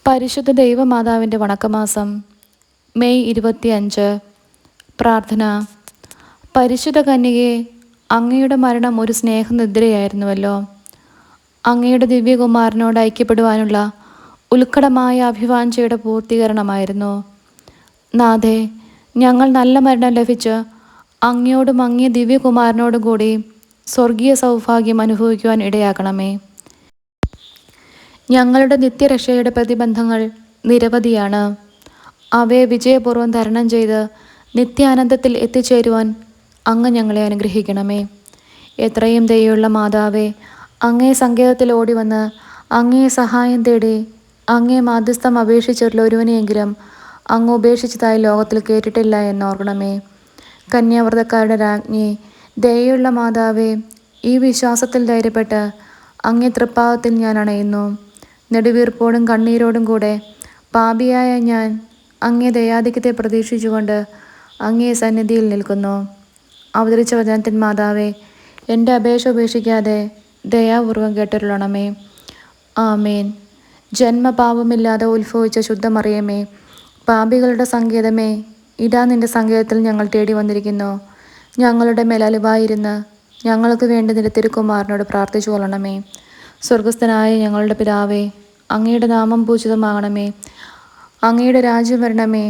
പരിശുദ്ധ ദൈവമാതാവിൻ്റെ വണക്കമാസം മെയ് 25. പ്രാർത്ഥന. പരിശുദ്ധ കന്യകേ, അങ്ങയുടെ മരണം ഒരു സ്നേഹനിദ്രയായിരുന്നുവല്ലോ. അങ്ങയുടെ ദിവ്യകുമാരനോട് ഐക്യപ്പെടുവാനുള്ള ഉത്കടമായ അഭിവാഞ്ചയുടെ പൂർത്തീകരണമായിരുന്നു. നാഥേ, ഞങ്ങൾ നല്ല മരണം ലഭിച്ച് അങ്ങയോടും അങ്ങേ ദിവ്യകുമാരനോടും കൂടി സ്വർഗീയ സൗഭാഗ്യം അനുഭവിക്കുവാൻ ഇടയാക്കണമേ. ഞങ്ങളുടെ നിത്യരക്ഷയുടെ പ്രതിബന്ധങ്ങൾ നിരവധിയാണ്. അവയെ വിജയപൂർവ്വം തരണം ചെയ്ത് നിത്യാനന്ദത്തിൽ എത്തിച്ചേരുവാൻ അങ്ങ് ഞങ്ങളെ അനുഗ്രഹിക്കണമേ. എത്രയും ദയുള്ള മാതാവേ, അങ്ങേ സങ്കേതത്തിൽ ഓടിവന്ന് അങ്ങേ സഹായം തേടി അങ്ങേ മാധ്യസ്ഥം അപേക്ഷിച്ചിട്ടുള്ള ഒരുവനെയെങ്കിലും അങ്ങ് ഉപേക്ഷിച്ചതായി ലോകത്തിൽ കേട്ടിട്ടില്ല എന്നോർക്കണമേ. കന്യാവ്രതക്കാരുടെ രാജ്ഞി, ദയുള്ള മാതാവേ, ഈ വിശ്വാസത്തിൽ ധൈര്യപ്പെട്ട് അങ്ങേ തൃപ്പാദത്തിൽ ഞാൻ അണയുന്നു. നെടുവീർപ്പോടും കണ്ണീരോടും കൂടെ പാപിയായ ഞാൻ അങ്ങേ ദയാധിക്യത്തെ പ്രതീക്ഷിച്ചുകൊണ്ട് അങ്ങേ സന്നിധിയിൽ നിൽക്കുന്നു. അവതരിച്ച വചനത്തിൻ മാതാവേ, എൻ്റെ അപേക്ഷ ഉപേക്ഷിക്കാതെ ദയാപൂർവം കേട്ടരുളണമേ. ആമേൻ. ജന്മപാപമില്ലാതെ ഉത്ഭവിച്ച ശുദ്ധമറിയമേ, പാപികളുടെ സങ്കേതമേ, ഇതാ നിൻ്റെ സങ്കേതത്തിൽ ഞങ്ങൾ തേടി വന്നിരിക്കുന്നു. ഞങ്ങളുടെ മേൽ അലിവായിരുന്ന് ഞങ്ങൾക്ക് വേണ്ടി നിന്റെ തിരുക്കുമാരനോട് പ്രാർത്ഥിച്ചു കൊള്ളണമേ. സ്വർഗസ്ഥനായ ഞങ്ങളുടെ പിതാവേ, അങ്ങയുടെ നാമം പൂജിതമാകണമേ. അങ്ങയുടെ രാജ്യം വരണമേ.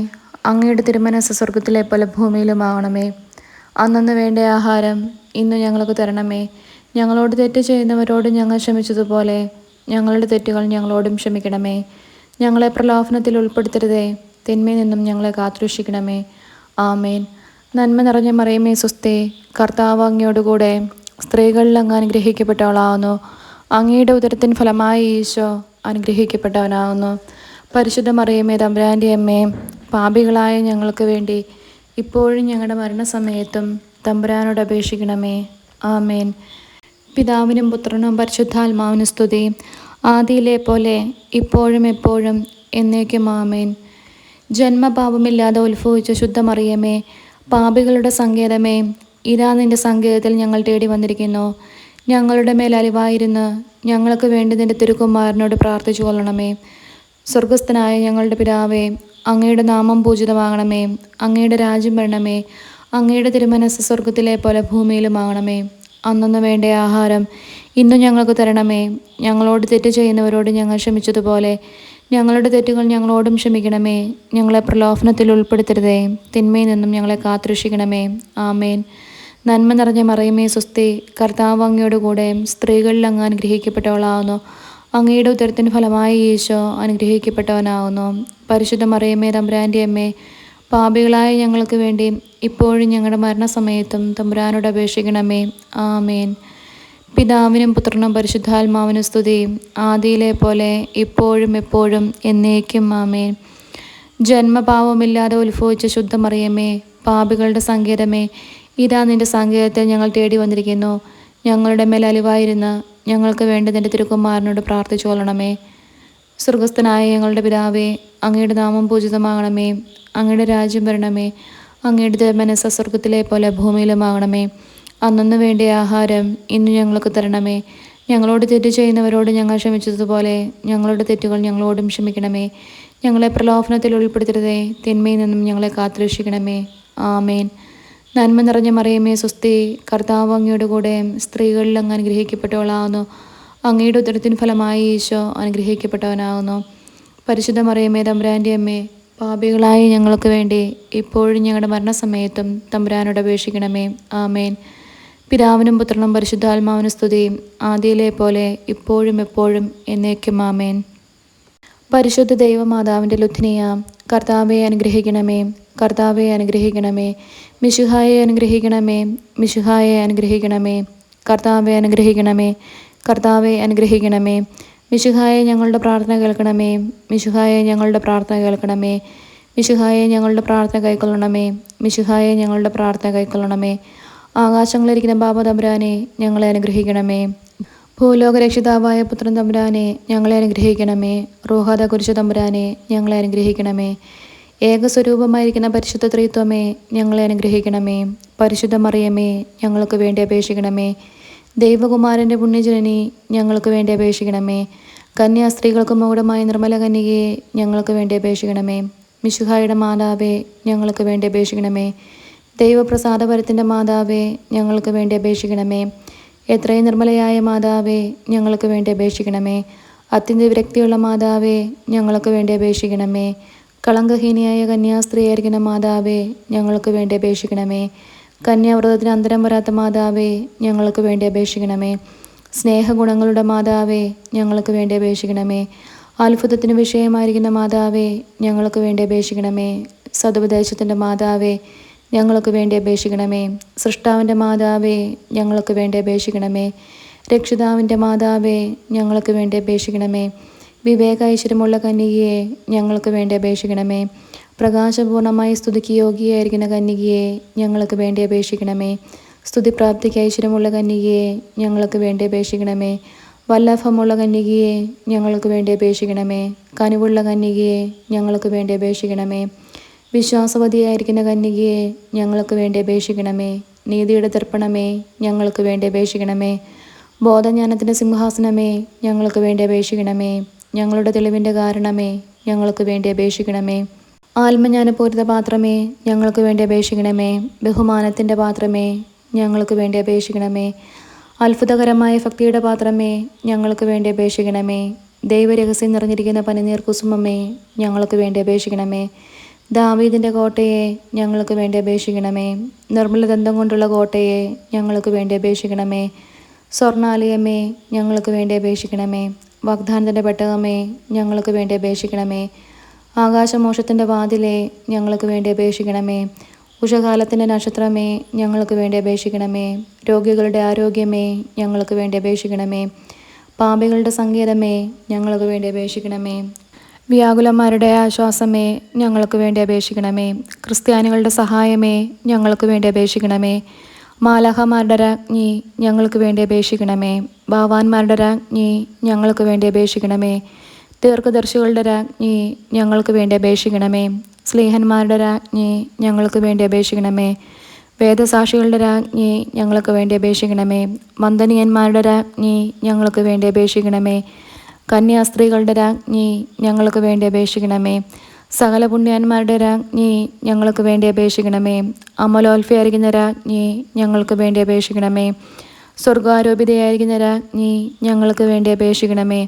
അങ്ങയുടെ തിരുമനസ്സ് സ്വർഗത്തിലെ പോലെ ഭൂമിയിലുമാകണമേ. അന്നന്ന് വേണ്ട ആഹാരം ഇന്ന് ഞങ്ങൾക്ക് തരണമേ. ഞങ്ങളോട് തെറ്റ് ചെയ്യുന്നവരോട് ഞങ്ങൾ ക്ഷമിച്ചതുപോലെ ഞങ്ങളുടെ തെറ്റുകൾ ഞങ്ങളോടും ക്ഷമിക്കണമേ. ഞങ്ങളെ പ്രലോഭനത്തിൽ ഉൾപ്പെടുത്തരുതേ, തിന്മയിൽ നിന്നും ഞങ്ങളെ കാത്തുരക്ഷിക്കണമേ. ആമേൻ. നന്മ നിറഞ്ഞ മറിയമേ സ്വസ്തി, കർത്താവ് അങ്ങയോടുകൂടെ സ്ത്രീകളിൽ അങ്ങ് അനുഗ്രഹിക്കപ്പെട്ടവളാവുന്നു. അങ്ങയുടെ ഉദരത്തിൻ ഫലമായി ഈശോ അനുഗ്രഹിക്കപ്പെട്ടവനാകുന്നു. പരിശുദ്ധ മറിയമേ, തമ്പുരാൻ്റെ അമ്മേ, പാപികളായ ഞങ്ങൾക്ക് വേണ്ടി ഇപ്പോഴും ഞങ്ങളുടെ മരണസമയത്തും തമ്പുരാനോട് അപേക്ഷിക്കണമേ. ആമേൻ. പിതാവിനും പുത്രനും പരിശുദ്ധാത്മാവിനും സ്തുതി, ആദിയിലെ പോലെ ഇപ്പോഴും എപ്പോഴും എന്നേക്കും. ആമേൻ. ജന്മപാപമില്ലാതെ ഉത്ഭവിച്ച ശുദ്ധമറിയമേ, പാപികളുടെ സങ്കേതമേ, ഇതാ നിൻ്റെ സങ്കേതത്തിൽ ഞങ്ങൾ തേടി വന്നിരിക്കുന്നു. ഞങ്ങളുടെ മേൽ അലിവായിരുന്ന് ഞങ്ങൾക്ക് വേണ്ടി നിൻ്റെ തിരുക്കുമാരനോട് പ്രാർത്ഥിച്ചു കൊള്ളണമേ. സ്വർഗസ്ഥനായ ഞങ്ങളുടെ പിതാവേ, അങ്ങയുടെ നാമം പൂജിതമാകണമേ. അങ്ങയുടെ രാജ്യം വരണമേ. അങ്ങയുടെ തിരുമനസ്സ് സ്വർഗത്തിലെ പോലെ ഭൂമിയിലുമാകണമേ. അന്നന്ന് വേണ്ട ആഹാരം ഇന്നും ഞങ്ങൾക്ക് തരണമേ. ഞങ്ങളോട് തെറ്റ് ചെയ്യുന്നവരോട് ഞങ്ങൾ ക്ഷമിച്ചതുപോലെ ഞങ്ങളുടെ തെറ്റുകൾ ഞങ്ങളോടും ക്ഷമിക്കണമേ. ഞങ്ങളെ പ്രലോഭനത്തിൽ ഉൾപ്പെടുത്തരുതേ, തിന്മയിൽ നിന്നും ഞങ്ങളെ കാത്തുരക്ഷിക്കണമേ. ആമേൻ. നന്മ നിറഞ്ഞ മറിയമേ സ്വസ്തി, കർത്താവ് അങ്ങയോട് കൂടെ സ്ത്രീകളിൽ അങ്ങ് അനുഗ്രഹിക്കപ്പെട്ടവളാവുന്നു. അങ്ങയുടെ ഉദരത്തിന് ഫലമായി ഈശോ അനുഗ്രഹിക്കപ്പെട്ടവനാവുന്നു. പരിശുദ്ധ മറിയമേ, തമ്പുരാൻ്റെ അമ്മേ, പാപികളായ ഞങ്ങൾക്ക് വേണ്ടി ഇപ്പോഴും ഞങ്ങളുടെ മരണസമയത്തും തമ്പുരാനോട് അപേക്ഷിക്കണമേ. ആമേൻ. പിതാവിനും പുത്രനും പരിശുദ്ധാത്മാവിനും സ്തുതി, ആദിയിലെ പോലെ ഇപ്പോഴും എപ്പോഴും എന്നേക്കും. ആമേൻ. ജന്മപാപമില്ലാതെ ഉത്ഭവിച്ച ശുദ്ധമറിയമേ, പാപികളുടെ സങ്കേതമേ, ഇതാ നിൻ്റെ സങ്കേതത്തിൽ ഞങ്ങൾ തേടി വന്നിരിക്കുന്നു. ഞങ്ങളുടെ മേൽ അലിവായിരുന്ന് ഞങ്ങൾക്ക് വേണ്ടി നിൻ്റെ തിരുക്കുമാരനോട് പ്രാർത്ഥിച്ചു കൊള്ളണമേ. സ്വർഗസ്ഥനായ ഞങ്ങളുടെ പിതാവേ, അങ്ങയുടെ നാമം പൂജിതമാകണമേ. അങ്ങയുടെ രാജ്യം വരണമേ. അങ്ങയുടെ തിരുമനസ്സ് സ്വർഗത്തിലെ പോലെ ഭൂമിയിലുമാകണമേ. അന്നന്ന് വേണ്ട ആഹാരം ഇന്ന് ഞങ്ങൾക്ക് തരണമേ. ഞങ്ങളോട് തെറ്റ് ചെയ്യുന്നവരോട് ഞങ്ങൾ ക്ഷമിച്ചതുപോലെ ഞങ്ങളുടെ തെറ്റുകൾ ഞങ്ങളോടും ക്ഷമിക്കണമേ. ഞങ്ങളെ പ്രലോഭനത്തിൽ ഉൾപ്പെടുത്തരുതേ, തിന്മയിൽ നിന്നും ഞങ്ങളെ കാത്തുരക്ഷിക്കണമേ. ആമേൻ. നന്മ നിറഞ്ഞ മറിയമേ സ്വസ്തി, കർത്താവ് അങ്ങയുടെ കൂടെ സ്ത്രീകളിൽ അങ്ങ് അനുഗ്രഹിക്കപ്പെട്ടവളാകുന്നു. അങ്ങയുടെ ഉദരത്തിൻ ഫലമായി ഈശോ അനുഗ്രഹിക്കപ്പെട്ടവനാകുന്നു. പരിശുദ്ധ മറിയമേ, തമ്പുരാൻ്റെ അമ്മേ, പാപികളായ ഞങ്ങൾക്ക് വേണ്ടി ഇപ്പോഴും ഞങ്ങളുടെ മരണസമയത്തും തമ്പുരാനോട് അപേക്ഷിക്കണമേ. ആമേൻ. പിതാവിനും പുത്രനും പരിശുദ്ധാത്മാവിനും സ്തുതി, ആദിയിലെ പോലെ ഇപ്പോഴും എപ്പോഴും എന്നേക്കും. ആമേൻ. പരിശുദ്ധ ദൈവമാതാവിൻ്റെ ലുത്നിയ, കർത്താവെ അനുഗ്രഹിക്കണമേ. കർത്താവെ അനുഗ്രഹിക്കണമേ. മിശിഹായെ അനുഗ്രഹിക്കണമേ. മിശിഹായെ അനുഗ്രഹിക്കണമേ. കർത്താവെ അനുഗ്രഹിക്കണമേ. കർത്താവെ അനുഗ്രഹിക്കണമേ. മിശിഹായെ ഞങ്ങളുടെ പ്രാർത്ഥന കേൾക്കണമേ. മിശിഹായെ ഞങ്ങളുടെ പ്രാർത്ഥന കേൾക്കണമേ. മിശിഹായെ ഞങ്ങളുടെ പ്രാർത്ഥന കൈക്കൊള്ളണമേ. മിശിഹായെ ഞങ്ങളുടെ പ്രാർത്ഥന കൈക്കൊള്ളണമേ. ആകാശങ്ങളിലിരിക്കുന്ന ബാബ തമ്പുരാനെ ഞങ്ങളെ അനുഗ്രഹിക്കണമേ. ഭൂലോക രക്ഷിതാവായ പുത്രൻ തമ്പുരാനെ ഞങ്ങളെ അനുഗ്രഹിക്കണമേ. റൂഹാദ കുരിശ തമ്പുരാനെ ഞങ്ങളെ അനുഗ്രഹിക്കണമേ. ഏകസ്വരൂപമായിരിക്കുന്ന പരിശുദ്ധ ത്രിത്വമേ ഞങ്ങളെ അനുഗ്രഹിക്കണമേ. പരിശുദ്ധ മറിയമേ ഞങ്ങൾക്ക് വേണ്ടി അപേക്ഷിക്കണമേ. ദൈവകുമാരൻ്റെ പുണ്യജനനി ഞങ്ങൾക്ക് വേണ്ടി അപേക്ഷിക്കണമേ. കന്യാസ്ത്രീകൾക്ക് മകുടമായ നിർമ്മല കന്യകയെ ഞങ്ങൾക്ക് വേണ്ടി അപേക്ഷിക്കണമേ. മിശിഹായുടെ മാതാവേ, ഞങ്ങൾക്ക് വേണ്ടി അപേക്ഷിക്കണമേ. ദൈവപ്രസാദപരത്തിൻ്റെ മാതാവേ, ഞങ്ങൾക്ക് വേണ്ടി അപേക്ഷിക്കണമേ. എത്രയും നിർമ്മലയായ മാതാവേ, ഞങ്ങൾക്ക് വേണ്ടി അപേക്ഷിക്കണമേ. അത്യന്ത വിരക്തിയുള്ള മാതാവേ, ഞങ്ങൾക്ക് വേണ്ടി അപേക്ഷിക്കണമേ. കളങ്കഹീനിയായ കന്യാസ്ത്രീയായിരിക്കുന്ന മാതാവേ, ഞങ്ങൾക്ക് വേണ്ടി അപേക്ഷിക്കണമേ. കന്യാവ്രതത്തിന് അന്തരം വരാത്ത മാതാവേ, ഞങ്ങൾക്ക് വേണ്ടി അപേക്ഷിക്കണമേ. സ്നേഹഗുണങ്ങളുടെ മാതാവേ, ഞങ്ങൾക്ക് വേണ്ടി അപേക്ഷിക്കണമേ. അത്ഭുതത്തിന് വിഷയമായിരിക്കുന്ന മാതാവേ, ഞങ്ങൾക്ക് വേണ്ടി അപേക്ഷിക്കണമേ. സതുപദേശത്തിൻ്റെ മാതാവേ, ഞങ്ങൾക്ക് വേണ്ടി അപേക്ഷിക്കണമേ. സൃഷ്ടാവിൻ്റെ മാതാവേ, ഞങ്ങൾക്ക് വേണ്ടി അപേക്ഷിക്കണമേ. രക്ഷിതാവിൻ്റെ മാതാവേ, ഞങ്ങൾക്ക് വേണ്ടി അപേക്ഷിക്കണമേ. വിവേക ഐശ്വര്യമുള്ള കന്യകയെ, ഞങ്ങൾക്ക് വേണ്ടി അപേക്ഷിക്കണമേ. പ്രകാശപൂർണമായി സ്തുതിക്ക് യോഗ്യയായിരിക്കുന്ന കന്യകയെ, ഞങ്ങൾക്ക് വേണ്ടി അപേക്ഷിക്കണമേ. സ്തുതിപ്രാപ്തിക്ക് ഐശ്വര്യമുള്ള കന്യകയെ, ഞങ്ങൾക്ക് വേണ്ടി അപേക്ഷിക്കണമേ. വല്ലഭമുള്ള കന്യകയെ, ഞങ്ങൾക്ക് വേണ്ടി അപേക്ഷിക്കണമേ. കനിവുള്ള കന്യകയെ, ഞങ്ങൾക്ക് വേണ്ടി അപേക്ഷിക്കണമേ. വിശ്വാസവതിയായിരിക്കുന്ന കന്യകയെ, ഞങ്ങൾക്ക് വേണ്ടി അപേക്ഷിക്കണമേ. നീതിയുടെ ദർപ്പണമേ, ഞങ്ങൾക്ക് വേണ്ടി അപേക്ഷിക്കണമേ. ബോധജ്ഞാനത്തിൻ്റെ സിംഹാസനമേ, ഞങ്ങൾക്ക് വേണ്ടി അപേക്ഷിക്കണമേ. ഞങ്ങളുടെ തെളിവിൻ്റെ കാരണമേ, ഞങ്ങൾക്ക് വേണ്ടി അപേക്ഷിക്കണമേ. ആത്മജ്ഞാനപൂരിത പാത്രമേ, ഞങ്ങൾക്ക് വേണ്ടി അപേക്ഷിക്കണമേ. ബഹുമാനത്തിൻ്റെ പാത്രമേ, ഞങ്ങൾക്ക് വേണ്ടി അപേക്ഷിക്കണമേ. അത്ഭുതകരമായ ഭക്തിയുടെ പാത്രമേ, ഞങ്ങൾക്ക് വേണ്ടി അപേക്ഷിക്കണമേ. ദൈവരഹസ്യം നിറഞ്ഞിരിക്കുന്ന പനിനീർ കുസുമമേ, ഞങ്ങൾക്ക് വേണ്ടി അപേക്ഷിക്കണമേ. ദാവീദിൻ്റെ കോട്ടയെ, ഞങ്ങൾക്ക് വേണ്ടി അപേക്ഷിക്കണമേ. നിർമ്മലദന്തം കൊണ്ടുള്ള കോട്ടയെ, ഞങ്ങൾക്ക് വേണ്ടി അപേക്ഷിക്കണമേ. സ്വർണാലയമേ, ഞങ്ങൾക്ക് വേണ്ടി അപേക്ഷിക്കണമേ. വാഗ്ദാനത്തിൻ്റെ പെട്ടകമേ, ഞങ്ങൾക്ക് വേണ്ടി അപേക്ഷിക്കണമേ. ആകാശമോക്ഷത്തിൻ്റെ വാതിലെ, ഞങ്ങൾക്ക് വേണ്ടി അപേക്ഷിക്കണമേ. ഉഷകാലത്തിൻ്റെ നക്ഷത്രമേ, ഞങ്ങൾക്ക് വേണ്ടി അപേക്ഷിക്കണമേ. രോഗികളുടെ ആരോഗ്യമേ, ഞങ്ങൾക്ക് വേണ്ടി അപേക്ഷിക്കണമേ. പാപികളുടെ സങ്കേതമേ, ഞങ്ങൾക്ക് വേണ്ടി അപേക്ഷിക്കണമേ. വ്യാകുലന്മാരുടെ ആശ്വാസമേ, ഞങ്ങൾക്ക് വേണ്ടി അപേക്ഷിക്കണമേ. ക്രിസ്ത്യാനികളുടെ സഹായമേ, ഞങ്ങൾക്ക് വേണ്ടി അപേക്ഷിക്കണമേ. മാലാഖമാരുടെ രാജ്ഞി, ഞങ്ങൾക്ക് വേണ്ടി അപേക്ഷിക്കണമേ. ഭാവാന്മാരുടെ രാജ്ഞി, ഞങ്ങൾക്ക് വേണ്ടി അപേക്ഷിക്കണമേ. ദീർഘദർശികളുടെ രാജ്ഞി, ഞങ്ങൾക്ക് വേണ്ടി അപേക്ഷിക്കണമേ. സ്ലീഹന്മാരുടെ രാജ്ഞി, ഞങ്ങൾക്ക് വേണ്ടി അപേക്ഷിക്കണമേ. വേദസാക്ഷികളുടെ രാജ്ഞി, ഞങ്ങൾക്ക് വേണ്ടി അപേക്ഷിക്കണമേ. വന്ദനീയന്മാരുടെ രാജ്ഞി, ഞങ്ങൾക്ക് വേണ്ടി അപേക്ഷിക്കണമേ. കന്യാസ്ത്രീകളുടെ രാജ്ഞി, ഞങ്ങൾക്ക് വേണ്ടി അപേക്ഷിക്കണമേ. സകല പുണ്യന്മാരുടെ രാജ്ഞി, ഞങ്ങൾക്ക് വേണ്ടി അപേക്ഷിക്കണമേ. അമലോൽഫയായിരിക്കുന്ന രാജ്ഞി, ഞങ്ങൾക്ക് വേണ്ടി അപേക്ഷിക്കണമേ. സ്വർഗാരോപിതയായിരിക്കുന്ന രാജ്ഞി, ഞങ്ങൾക്ക് വേണ്ടി അപേക്ഷിക്കണമേ.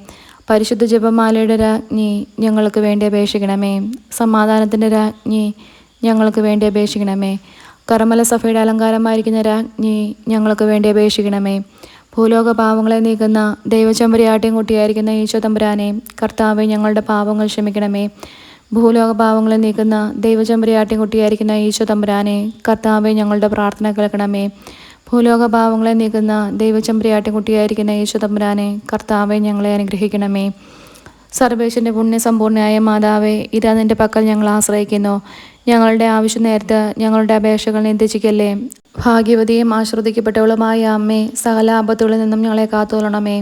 പരിശുദ്ധ ജപമാലയുടെ രാജ്ഞി, ഞങ്ങൾക്ക് വേണ്ടി അപേക്ഷിക്കണമേ. സമാധാനത്തിൻ്റെ രാജ്ഞി, ഞങ്ങൾക്ക് വേണ്ടി അപേക്ഷിക്കണമേ. കർമ്മല സഭയുടെ അലങ്കാരമായിരിക്കുന്ന രാജ്ഞി, ഞങ്ങൾക്ക് വേണ്ടി അപേക്ഷിക്കണമേ. ഭൂലോക പാവങ്ങളെ നീക്കുന്ന ദൈവചമ്പരിയാട്ടിയും കുട്ടിയായിരിക്കുന്ന ഈശോ തമ്പുരാനെ, കർത്താവെ, ഞങ്ങളുടെ പാപങ്ങൾ ക്ഷമിക്കണമേ. ഭൂലോക പാവങ്ങളെ നീക്കുന്ന ദൈവചമ്പരിയാട്ടിയും കുട്ടിയായിരിക്കുന്ന ഈശോ തമ്പുരാനെ, കർത്താവെ, ഞങ്ങളുടെ പ്രാർത്ഥന കേൾക്കണമേ. ഭൂലോക പാവങ്ങളെ നീക്കുന്ന ദൈവചമ്പരിയാട്ടിയും കുട്ടിയായിരിക്കുന്ന ഈശോ തമ്പുരാനെ, കർത്താവെ, ഞങ്ങളെ അനുഗ്രഹിക്കണമേ. സർവേശ്വരൻ്റെ പുണ്യസമ്പൂർണ്ണയായ മാതാവേ, ഇതാ നിൻ്റെ പക്കൽ ഞങ്ങൾ ആശ്രയിക്കുന്നു. ഞങ്ങളുടെ ആവശ്യം നേരത്ത് ഞങ്ങളുടെ അപേക്ഷകൾ നിന്ദിച്ചിക്കല്ലേ. ഭാഗ്യവതിയും ആശ്രദിക്കപ്പെട്ടവളുമായ അമ്മേ, സകല ആപത്തുകളിൽ നിന്നും ഞങ്ങളെ കാത്തുകൊള്ളണമേ.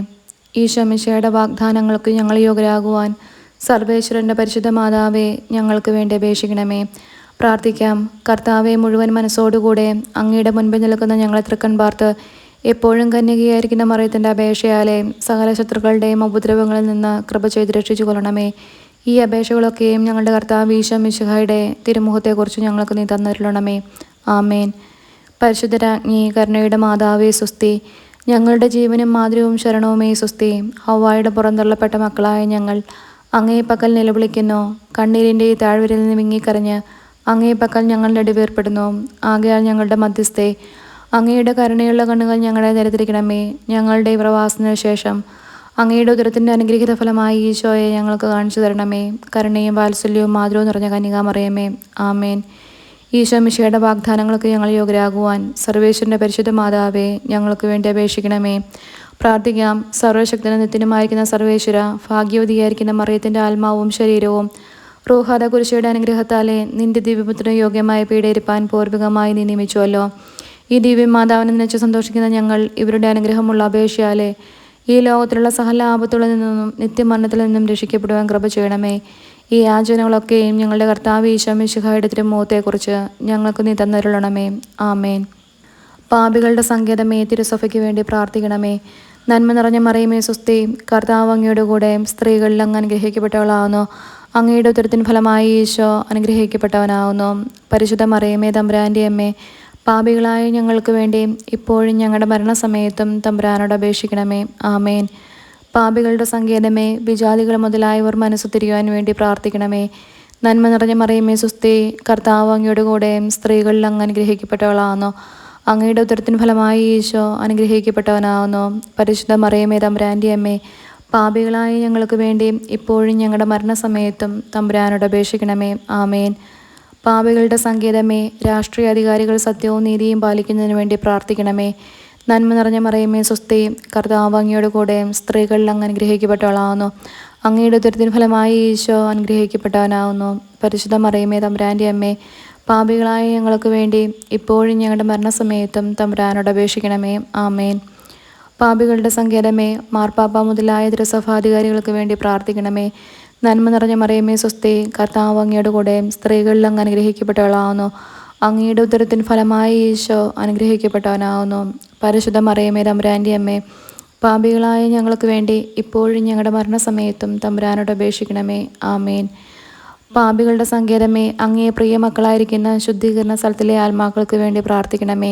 ഈശോ മിശിഹായുടെ വാഗ്ദാനങ്ങൾക്ക് ഞങ്ങൾ യോഗ്യരാകുവാൻ സർവേശ്വരൻ്റെ പരിശുദ്ധ മാതാവേ, ഞങ്ങൾക്ക് വേണ്ടി അപേക്ഷിക്കണമേ. പ്രാർത്ഥിക്കാം. കർത്താവെ, മുഴുവൻ മനസ്സോടുകൂടെ അങ്ങയുടെ മുൻപിൽ നിൽക്കുന്ന ഞങ്ങളെ തൃക്കൺ പാർത്ത് എപ്പോഴും കന്യകയായിരിക്കുന്ന മറിയത്തിൻ്റെ അപേക്ഷയാലെ സകല ശത്രുക്കളുടെയും ഉപദ്രവങ്ങളിൽ നിന്ന് കൃപ ചെയ്ത് രക്ഷിച്ചു കൊള്ളണമേ. ഈ അപേക്ഷകളൊക്കെയും ഞങ്ങളുടെ കർത്താവ് ഈശോ മിശിഹായുടെ തിരുമുഖത്തെക്കുറിച്ച് ഞങ്ങൾക്ക് നീ തന്നിരണമേ. ആമേൻ. പരിശുദ്ധ രാജ്ഞി, കരുണയുടെ മാതാവേ, സുസ്തി. ഞങ്ങളുടെ ജീവനും മാതൃവും ശരണവുമേ, സുസ്തി. ഹവ്വായുടെ പുറന്തള്ളപ്പെട്ട മക്കളായ ഞങ്ങൾ അങ്ങേ പക്കൽ നിലവിളിക്കുന്നു. കണ്ണീരിൻ്റെ ഈ താഴ്വരയിൽ നിന്ന് വിങ്ങിക്കരഞ്ഞ് അങ്ങേ പക്കൽ ഞങ്ങൾ നെടുവേർപ്പെടുന്നു. ആകയാൽ ഞങ്ങളുടെ മധ്യസ്ഥെ, അങ്ങയുടെ കരുണയുള്ള കണ്ണുകൾ ഞങ്ങളെ നിരത്തിരിക്കണമേ. ഞങ്ങളുടെ ഈ പ്രവാസത്തിന് ശേഷം അങ്ങയുടെ ഉദരത്തിൻ്റെ അനുഗ്രഹീത ഫലമായി ഈശോയെ ഞങ്ങൾക്ക് കാണിച്ചു തരണമേ. കരുണയും വാത്സല്യവും മാതൃവും നിറഞ്ഞ കന്യകാമറിയമേ, ആമേൻ. ഈശോ മിശിഹായുടെ വാഗ്ദാനങ്ങൾക്ക് ഞങ്ങൾ യോഗ്യരാകുവാൻ സർവേശ്വരൻ്റെ പരിശുദ്ധ മാതാവേ, ഞങ്ങൾക്ക് വേണ്ടി അപേക്ഷിക്കണമേ. പ്രാർത്ഥിക്കാം. സർവശക്തനും നിത്യനുമായിരിക്കുന്ന സർവേശ്വര, ഭാഗ്യവതിയായിരിക്കുന്ന മറിയത്തിൻ്റെ ആത്മാവും ശരീരവും റൂഹാദ കുരിശയുടെ അനുഗ്രഹത്താലെ നിന്റെ ദിവ്യപുത്രന് യോഗ്യമായ പീഡയിരിപ്പാൻ പൂർവികമായി നീ നിയമിച്ചുവല്ലോ. ഈ ദിവ്യ മാതാവിനെ നിനച്ച് സന്തോഷിക്കുന്ന ഞങ്ങൾ ഇവരുടെ അനുഗ്രഹമുള്ള അപേക്ഷയാലെ ഈ ലോകത്തിലുള്ള സകല ആപത്തുകളിൽ നിന്നും നിത്യമരണത്തിൽ നിന്നും രക്ഷിക്കപ്പെടുവാൻ കൃപ ചെയ്യണമേ. ഈ യാചനകളൊക്കെയും ഞങ്ങളുടെ കർത്താവ് ഈശോ മിശിഹായുടെ തിരുമുഖത്തെക്കുറിച്ച് ഞങ്ങൾക്ക് നീ തന്നരുളണമേ. ആമേൻ. പാപികളുടെ സങ്കേതമേ, തിരുസഭയ്ക്ക് വേണ്ടി പ്രാർത്ഥിക്കണമേ. നന്മ നിറഞ്ഞ മറിയമേ സ്വസ്തി, കർത്താവ് അങ്ങയുടെ കൂടെ സ്ത്രീകളിൽ അങ്ങ് അനുഗ്രഹിക്കപ്പെട്ടവളാവുന്നു. അങ്ങയുടെ ഉദരത്തിൻ ഫലമായി ഈശോ അനുഗ്രഹിക്കപ്പെട്ടവനാവുന്നു. പരിശുദ്ധ മറിയമേ തമ്പുരാൻ്റെ അമ്മേ, പാപികളായ ഞങ്ങൾക്ക് വേണ്ടി ഇപ്പോഴും ഞങ്ങളുടെ മരണസമയത്തും തമ്പുരാനോട് അപേക്ഷിക്കണമേ. ആമേൻ. പാപികളുടെ സങ്കേതമേ, വിജാതികൾ മുതലായവർ മനസ്സു തിരിയുവാൻ വേണ്ടി പ്രാർത്ഥിക്കണമേ. നന്മ നിറഞ്ഞ മറിയമേ സ്വസ്തി, കർത്താവ് അങ്ങയുടെ കൂടെ സ്ത്രീകളിൽ അങ്ങ് അനുഗ്രഹിക്കപ്പെട്ടവളാവുന്നു. അങ്ങയുടെ ഉദരത്തിൻ ഫലമായി ഈശോ അനുഗ്രഹിക്കപ്പെട്ടവനാവുന്നു. പരിശുദ്ധ മറിയമേ തമ്പുരാൻ്റെ അമ്മേ, പാപികളായ ഞങ്ങൾക്ക് വേണ്ടി ഇപ്പോഴും ഞങ്ങളുടെ മരണസമയത്തും തമ്പുരാനോട് അപേക്ഷിക്കണമേ. ആമേൻ. പാപികളുടെ സങ്കേതമേ, രാഷ്ട്രീയ അധികാരികൾ സത്യവും നീതിയും പാലിക്കുന്നതിന് വേണ്ടി പ്രാർത്ഥിക്കണമേ. നന്മ നിറഞ്ഞ മറിയമേ സ്വസ്തി, കർത്താവ് അങ്ങയുടെ കൂടെ സ്ത്രീകളിൽ അങ്ങ് അനുഗ്രഹിക്കപ്പെട്ടവളാവുന്നു. അങ്ങയുടെ ഉദരത്തിൻ ഫലമായി ഈശോ അനുഗ്രഹിക്കപ്പെട്ടവനാവുന്നു. പരിശുദ്ധ മറിയമേ തമ്പുരാൻ്റെ അമ്മേ, പാപികളായ ഞങ്ങൾക്ക് വേണ്ടി ഇപ്പോഴും ഞങ്ങളുടെ മരണസമയത്തും തമ്പുരാനോട് അപേക്ഷിക്കണമേ. ആമേൻ. പാപികളുടെ സങ്കേതമേ, മാർപ്പാപ്പ മുതലായ തിരുസഭാധികാരികൾക്ക് വേണ്ടി പ്രാർത്ഥിക്കണമേ. നന്മ നിറഞ്ഞ മറിയമേ സ്വസ്തി, കർത്താവ് അങ്ങയുടെ കൂടെ സ്ത്രീകളിൽ അങ്ങ് അനുഗ്രഹിക്കപ്പെട്ടവളാവുന്നു. അങ്ങയുടെ ഉദരത്തിൻ ഫലമായി ഈശോ അനുഗ്രഹിക്കപ്പെട്ടവനാവുന്നു. പരിശുദ്ധ മറിയമേ തമ്പുരാൻ്റെ അമ്മേ, പാപികളായ ഞങ്ങൾക്ക് വേണ്ടി ഇപ്പോഴും ഞങ്ങളുടെ മരണസമയത്തും തമ്പുരാനോട് അപേക്ഷിക്കണമേ. ആമേൻ. പാപികളുടെ സങ്കേതമേ, അങ്ങേ പ്രിയ മക്കളായിരിക്കുന്ന ശുദ്ധീകരണ സ്ഥലത്തിലെ ആത്മാക്കൾക്ക് വേണ്ടി പ്രാർത്ഥിക്കണമേ.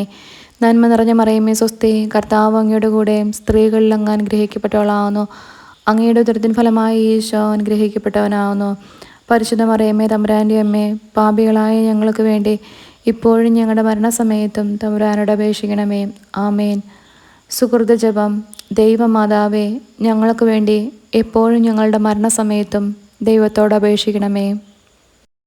നന്മ നിറഞ്ഞ മറിയമേ സ്വസ്തി, കർത്താവ് അങ്ങയുടെ കൂടെ സ്ത്രീകളിൽ അങ്ങ് അനുഗ്രഹിക്കപ്പെട്ടവളാവുന്നു. അങ്ങയുടെ ഉദരത്തിൻ ഫലമായി ഈശോ അനുഗ്രഹിക്കപ്പെട്ടവനാവുന്നു. പരിശുദ്ധ മറിയമേ തമ്പുരാൻ്റെ അമ്മേ, പാപികളായ ഞങ്ങൾക്ക് വേണ്ടി ഇപ്പോഴും ഞങ്ങളുടെ മരണസമയത്തും തമ്പുരാനോട് അപേക്ഷിക്കണമേ. ആമേൻ. സുഹൃത ജപം. ദൈവമാതാവേ, ഞങ്ങൾക്ക് വേണ്ടി എപ്പോഴും ഞങ്ങളുടെ മരണസമയത്തും ദൈവത്തോട് അപേക്ഷിക്കണമേ.